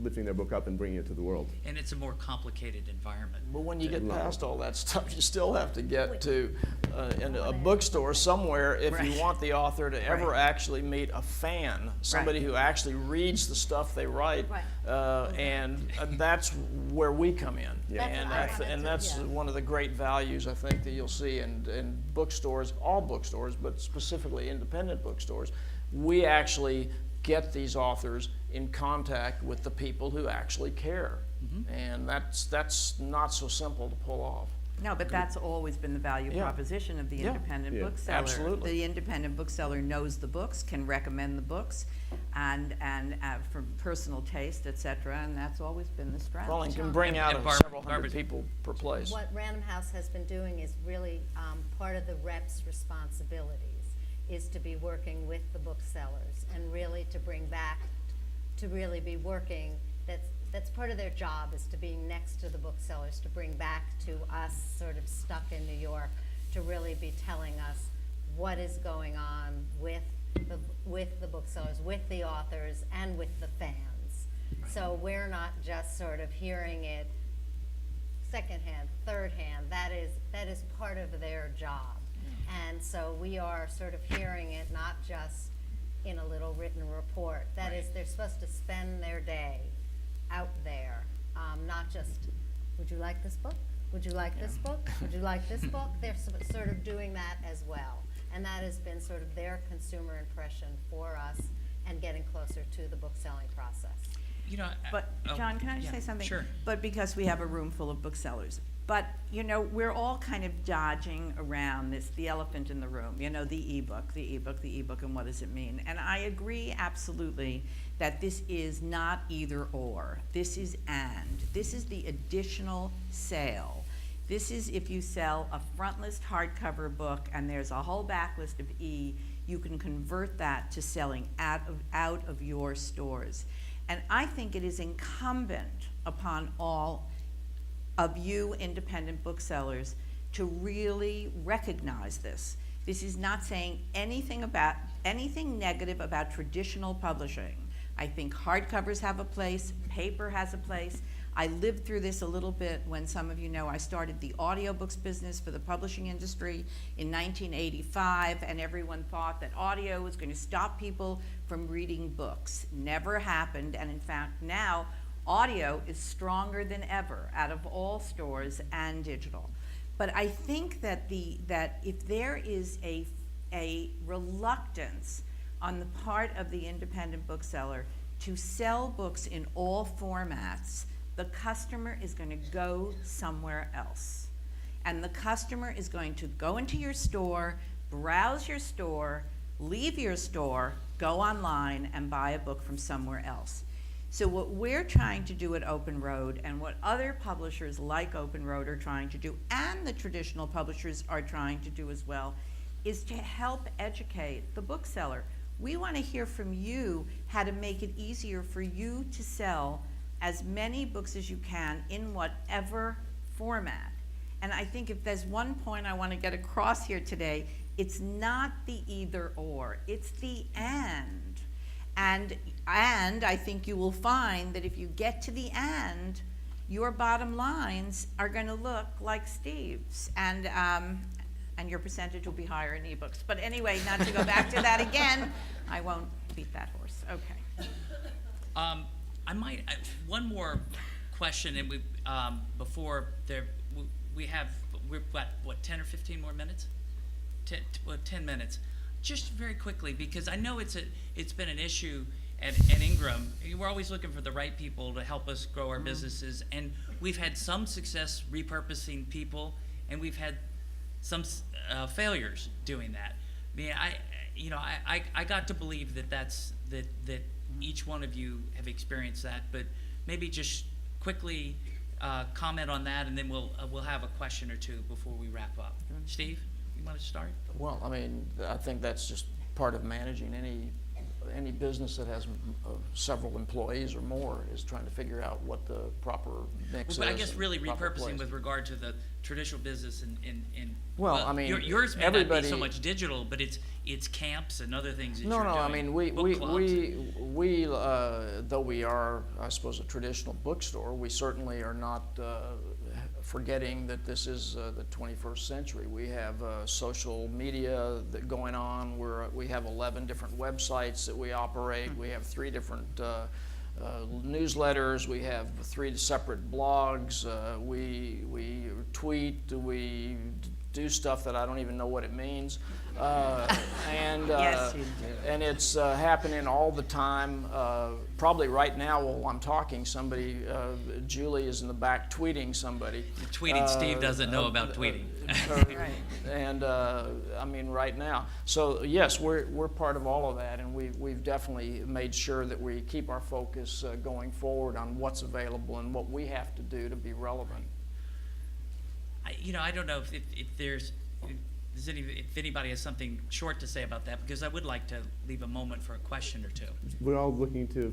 lifting their book up and bringing it to the world. And it's a more complicated environment. But when you get past all that stuff, you still have to get to in a bookstore somewhere if you want the author to ever actually meet a fan, somebody who actually reads the stuff they write, and that's where we come in. Yeah. And that's one of the great values I think that you'll see in bookstores, all bookstores, but specifically independent bookstores. We actually get these authors in contact with the people who actually care. And that's not so simple to pull off. No, but that's always been the value proposition of the independent bookseller. Absolutely. The independent bookseller knows the books, can recommend the books, and from personal taste, et cetera, and that's always been the strategy. Well, and can bring out And several hundred people per place. What Random House has been doing is really part of the rep's responsibilities is to be working with the booksellers and really to bring back, to really be working, that's part of their job, is to be next to the booksellers, to bring back to us sort of stuck in New York, to really be telling us what is going on with the booksellers, with the authors, and with the fans. So we're not just sort of hearing it secondhand, thirdhand. That is part of their job. And so we are sort of hearing it not just in a little written report. That is, they're supposed to spend their day out there, not just, would you like this book? Would you like this book? Would you like this book? They're sort of doing that as well. And that has been sort of their consumer impression for us and getting closer to the book selling process. You know, But, John, can I just say something? Sure. But because we have a room full of booksellers. But, you know, we're all kind of dodging around the elephant in the room, you know, the ebook, and what does it mean? And I agree absolutely that this is not either or. This is and. This is the additional sale. This is if you sell a front list hardcover book and there's a whole back list of E, you can convert that to selling out of your stores. And I think it is incumbent upon all of you independent booksellers to really recognize this. This is not saying anything negative about traditional publishing. I think hardcovers have a place, paper has a place. I lived through this a little bit when some of you know I started the audiobooks business for the publishing industry in 1985, and everyone thought that audio was going to stop people from reading books. Never happened, and in fact now audio is stronger than ever out of all stores and digital. But I think that that if there is a reluctance on the part of the independent bookseller to sell books in all formats, the customer is going to go somewhere else. And the customer is going to go into your store, browse your store, leave your store, go online, and buy a book from somewhere else. So what we're trying to do at Open Road, and what other publishers like Open Road are trying to do, and the traditional publishers are trying to do as well, is to help educate the bookseller. We want to hear from you how to make it easier for you to sell as many books as you can in whatever format. And I think if there's one point I want to get across here today, it's not the either or, it's the and. And I think you will find that if you get to the end, your bottom lines are going to look like Steve's, and your percentage will be higher in ebooks. But anyway, not to go back to that again, I won't beat that horse. Okay. One more question, and before we've got what, 10 or 15 more minutes? 10 minutes. Just very quickly, because I know it's been an issue at Ingram. We're always looking for the right people to help us grow our businesses, and we've had some success repurposing people, and we've had some failures doing that. I mean, I got to believe that each one of you have experienced that, but maybe just quickly comment on that, and then we'll have a question or two before we wrap up. Steve, you want to start? Well, I mean, I think that's just part of managing any business that has several employees or more, is trying to figure out what the proper mix is. But I guess really proper repurposing place. with regard to the traditional business and Well, I mean, yours may not be everybody- so much digital, but it's camps and other things that No, you're no, doing. I mean, Book clubs. we though we are, I suppose, a traditional bookstore, we certainly are not forgetting that this is the 21st century. We have social media going on. We have 11 different websites that we operate. We have 3 different newsletters. We have 3 separate blogs. We tweet. We do stuff that I don't even know what it means. Yes, you do. And it's happening all the time. Probably right now while I'm talking, Julie is in the back tweeting somebody. Tweeting, Steve doesn't know about tweeting. Right. And I mean, right now. So yes, we're part of all of that, and we've definitely made sure that we keep our focus going forward on what's available and what we have to do to be relevant. I don't know if anybody has something short to say about that, because I would like to leave a moment for a question or two. We're all looking to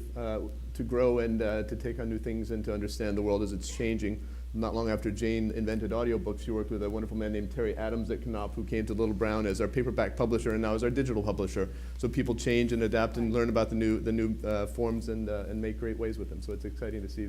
grow and to take on new things and to understand the world as it's changing. Not long after Jane invented audiobooks, she worked with a wonderful man named Terry Adams at Knopf, who came to Little Brown as our paperback publisher and now is our digital publisher. So people change and adapt and learn about the new forms and make great ways with them. So it's exciting to see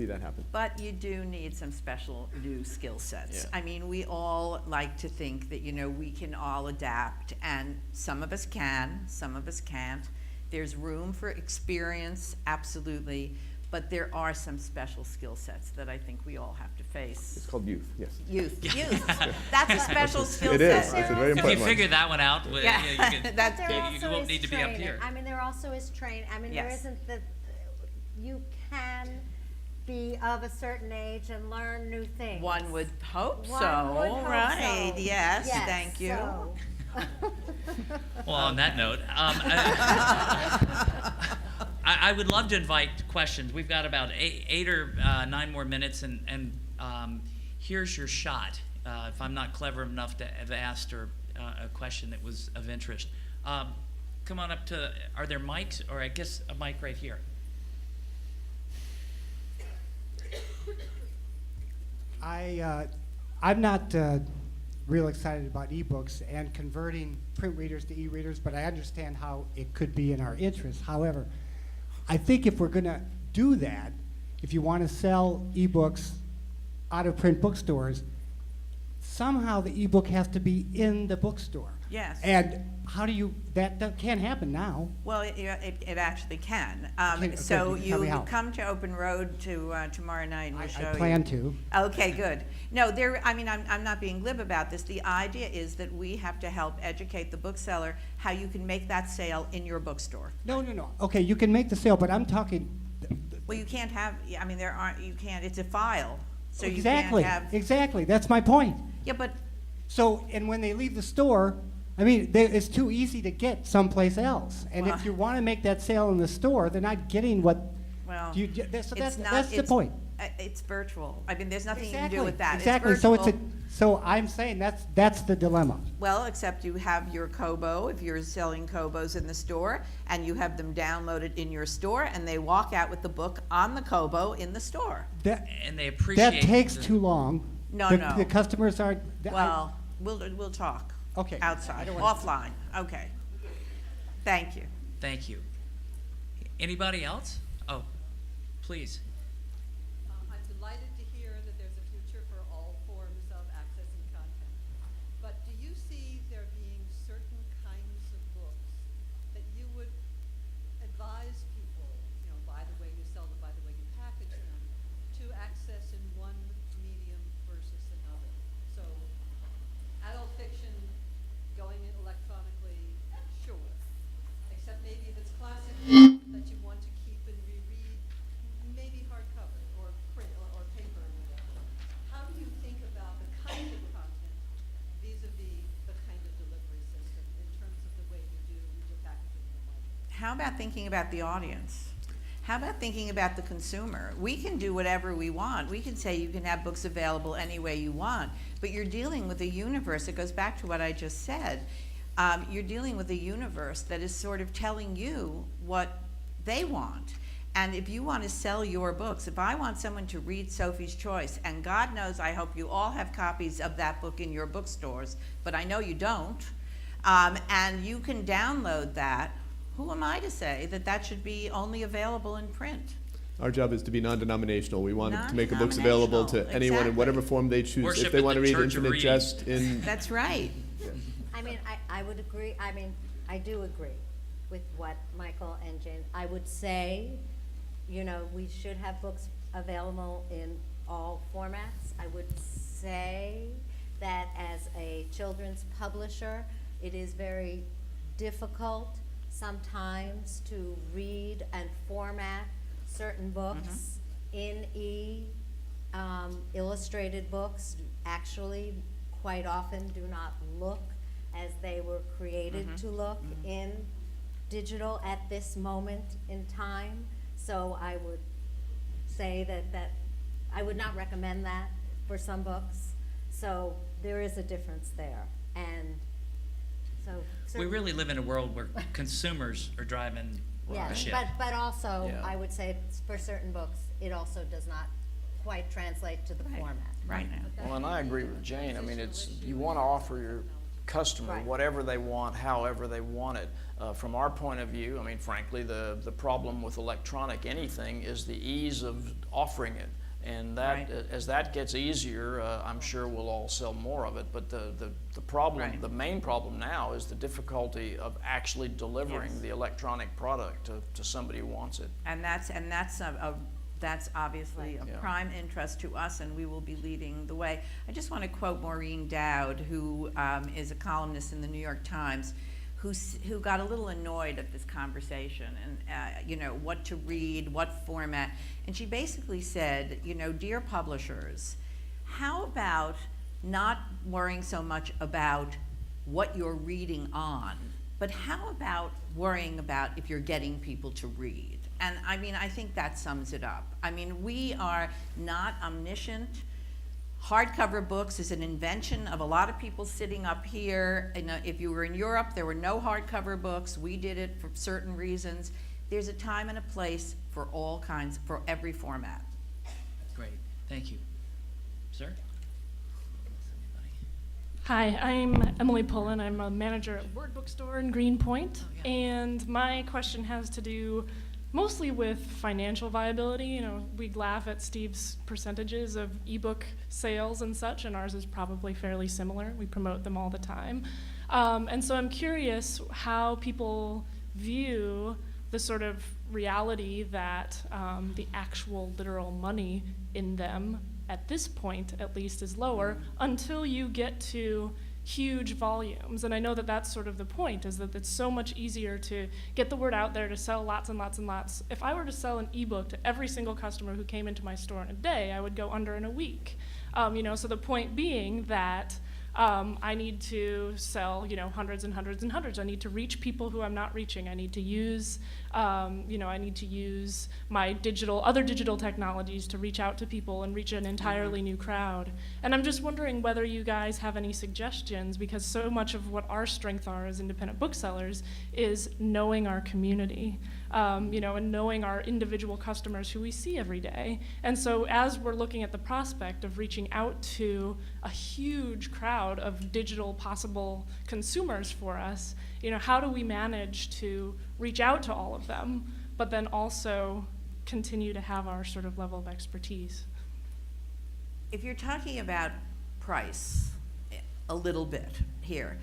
that happen. But you do need some special new skill sets. Yeah. I mean, we all like to think that, we can all adapt, and some of us can, some of us can't. There's room for experience, absolutely, but there are some special skill sets that I think we all have to face. It's called youth, yes. Youth. That's a special skill It set. is. It's a very If you important one. figure that one out, Yeah. you can, That's There big. you also won't is need to be up training. here. I mean, there also is training. I mean, there Yes. isn't you can be of a certain age and learn new things. One would hope One so. would hope Right. so. Yes, thank you. so- Well, on that note, I would love to invite questions. We've got about 8 or 9 more minutes, and here's your shot. If I'm not clever enough to have asked her a question that was of interest. Come on up to, are there mics? Or I guess a mic right here. I'm not real excited about ebooks and converting print readers to e-readers, but I understand how it could be in our interest. However, I think if we're going to do that, if you want to sell ebooks out of print bookstores, somehow the ebook has to be in the bookstore. Yes. And how do you, that can't happen now. Well, it actually can. Okay, So okay, tell me you how. come to Open Road tomorrow night and we'll show you. I plan to. Okay, good. No, I'm not being glib about this. The idea is that we have to help educate the bookseller how you can make that sale in your bookstore. No. Okay, you can make the sale, but I'm talking. Well, you can't have, you can't, it's a file. So you Exactly, can't have. exactly, that's my point. Yeah, but So, and when they leave the store, I mean, it's too easy to get someplace else. And Well- if you want to make that sale in the store, they're not getting what Well, you, so it's not. that's the point. It's virtual. I mean, there's nothing you can Exactly, do with that. exactly. It's So virtual. so I'm saying that's the dilemma. Well, except you have your Kobo, if you're selling Kobos in the store, and you have them downloaded in your store, and they walk out with the book on the Kobo in the store. That And they appreciate. that takes the- too long. No, The- no. The customers aren't. Well, we'll talk. Okay. I Outside, don't wanna- offline, okay. Thank you. Thank you. Anybody else? Oh, please. I'm delighted to hear that there's a future for all forms of accessing content. But do you see there being certain kinds of books that you would advise people, by the way you sell them, by the way you package them, to access in one medium versus another? So, adult fiction going in electronically, sure. Except maybe if it's classic that you want to keep and reread, maybe hardcover or print or paper or whatever. How do you think about the kind of content vis-a-vis the kind of delivery system in terms of the way you do your packaging and the like? How about thinking about the audience? How about thinking about the consumer? We can do whatever we want. We can say you can have books available any way you want, but you're dealing with a universe. It goes back to what I just said. You're dealing with a universe that is sort of telling you what they want. And if you want to sell your books, if I want someone to read Sophie's Choice, and God knows I hope you all have copies of that book in your bookstores, but I know you don't, and you can download that, who am I to say that that should be only available in print? Our job is to be non-denominational. We want to make the books available to Non-denominational, anyone in whatever exactly. form they choose. Worship If they at want to the read Church of Infinite Reading. Jest in That's right. I mean, I would agree, I do agree with what Michael and Jane, I would say, we should have books available in all formats. I would say that as a children's publisher, it is very difficult sometimes to read and format certain books in illustrated books actually quite often do not look as they were created to look in digital at this moment in time. So I would say that I would not recommend that for some books. So there is a difference there. And so We really live in a world where consumers are driving the yeah, ship. but also, Yeah. I would say for certain books, it also does not quite translate to the format. Right now. Well, and I agree with Jane. I mean, you want to offer your customer Right. whatever they want, however they want it. From our point of view, I mean, frankly, the problem with electronic anything is the ease of offering it. And that, Right. as that gets easier, I'm sure we'll all sell more of it. But the problem, Right. the main problem now is the difficulty of actually delivering Yes. the electronic product to somebody who wants it. And that's obviously of Yeah. prime interest to us, and we will be leading the way. I just want to quote Maureen Dowd, who is a columnist in the New York Times, who got a little annoyed at this conversation and what to read, what format, and she basically said, dear publishers, how about not worrying so much about what you're reading on, but how about worrying about if you're getting people to read? And I mean, I think that sums it up. I mean, we are not omniscient. Hardcover books is an invention of a lot of people sitting up here. If you were in Europe, there were no hardcover books. We did it for certain reasons. There's a time and a place for all kinds, for every format. Great, thank you. Sir? Hi, I'm Emily Pullen. I'm a manager at Word Bookstore in Greenpoint. Oh, yeah. And my question has to do mostly with financial viability. You know, we laugh at Steve's percentages of ebook sales and such, and ours is probably fairly similar. We promote them all the time. And so I'm curious how people view the sort of reality that the actual literal money in them, at this point at least, is lower until you get to huge volumes. And I know that that's sort of the point, is that it's so much easier to get the word out there, to sell lots and lots and lots. If I were to sell an ebook to every single customer who came into my store in a day, I would go under in a week. You know, so the point being that I need to sell, you know, hundreds and hundreds and hundreds. I need to reach people who I'm not reaching. I need to use, you know, I need to use my other digital technologies to reach out to people and reach an entirely new crowd. And I'm just wondering whether you guys have any suggestions, because so much of what our strength are as independent booksellers is knowing our community. You know, and knowing our individual customers who we see every day. And so as we're looking at the prospect of reaching out to a huge crowd of digital possible consumers for us, you know, how do we manage to reach out to all of them, but then also continue to have our sort of level of expertise? If you're talking about price, a little bit here,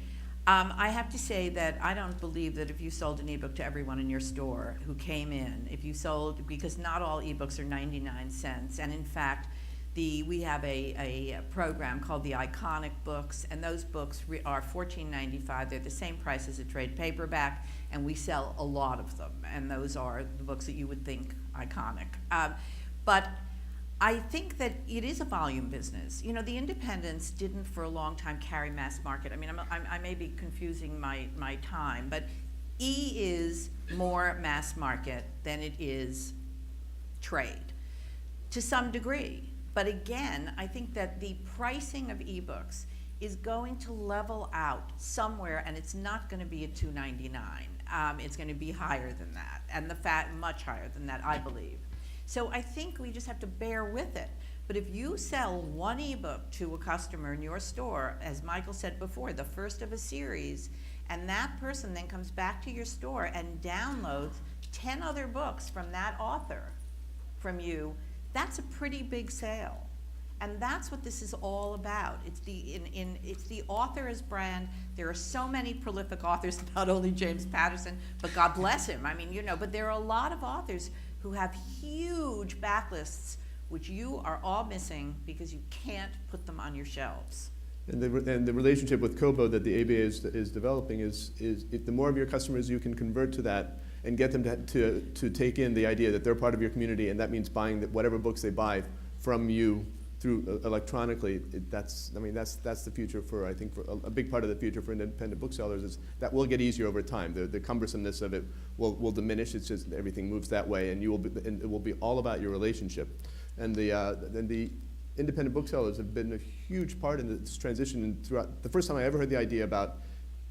I have to say that I don't believe that if you sold an ebook to everyone in your store who came in, if you sold, because not all ebooks are 99 cents, and in fact, we have a program called the Iconic Books, and those books are $14.95. They're the same price as a trade paperback, and we sell a lot of them, and those are the books that you would think iconic. But I think that it is a volume business. You know, the independents didn't for a long time carry mass market. I mean, I may be confusing my time, but E is more mass market than it is trade, to some degree. But again, I think that the pricing of ebooks is going to level out somewhere, and it's not going to be at $2.99. It's going to be higher than that, and much higher than that, I believe. So I think we just have to bear with it. But if you sell one ebook to a customer in your store, as Michael said before, the first of a series, and that person then comes back to your store and downloads 10 other books from that author from you, that's a pretty big sale. And that's what this is all about. It's the author as brand. There are so many prolific authors, not only James Patterson, but God bless him. I mean, you know, but there are a lot of authors who have huge backlists, which you are all missing because you can't put them on your shelves. And the relationship with Kobo that the ABA is developing is the more of your customers you can convert to that and get them to take in the idea that they're part of your community, and that means buying whatever books they buy from you through electronically. That's the future for, I think, for a big part of the future for independent booksellers is that will get easier over time. The cumbersomeness of it will diminish. It's just everything moves that way, and it will be all about your relationship. And the independent booksellers have been a huge part in this transition. And throughout the first time I ever heard the idea about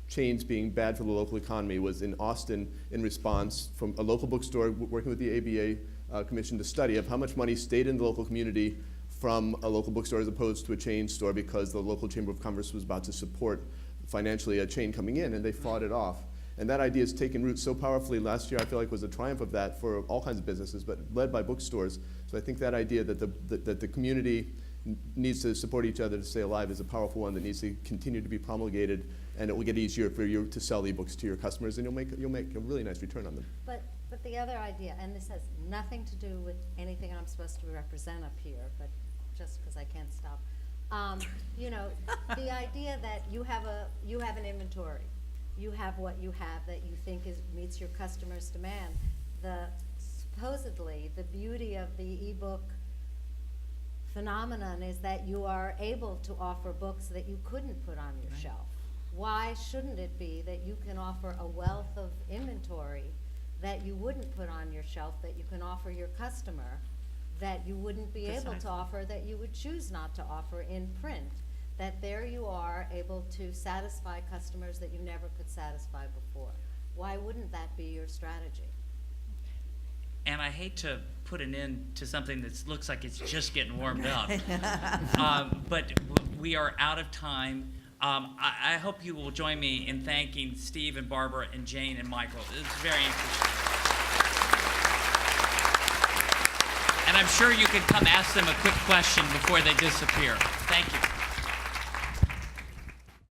chains being bad for the local economy was in Austin, in response from a local bookstore working with the ABA commissioned a study of how much money stayed in the local community from a local bookstore as opposed to a chain store, because the local Chamber of Commerce was about to support financially a chain coming in, and they fought it off. And that idea has taken root so powerfully. Last year, I feel like, was a triumph of that for all kinds of businesses, but led by bookstores. So I think that idea that the community needs to support each other to stay alive is a powerful one that needs to continue to be promulgated, and it will get easier for you to sell ebooks to your customers, and you'll make a really nice return on them. But the other idea, and this has nothing to do with anything I'm supposed to represent up here, but just because I can't stop. You know, the idea that you have an inventory, you have what you have that you think meets your customers' demand. Supposedly the beauty of the ebook phenomenon is that you are able to offer books that you couldn't put on your shelf. Why shouldn't it be that you can offer a wealth of inventory that you wouldn't put on your shelf, that you can offer your customer, that you wouldn't be able to offer, that you would choose not to offer in print, that there you are able to satisfy customers that you never could satisfy before? Why wouldn't that be your strategy? And I hate to put an end to something that looks like it's just getting warmed up, but we are out of time. I hope you will join me in thanking Steve and Barbara and Jane and Michael. It's very interesting. And I'm sure you could come ask them a quick question before they disappear. Thank you.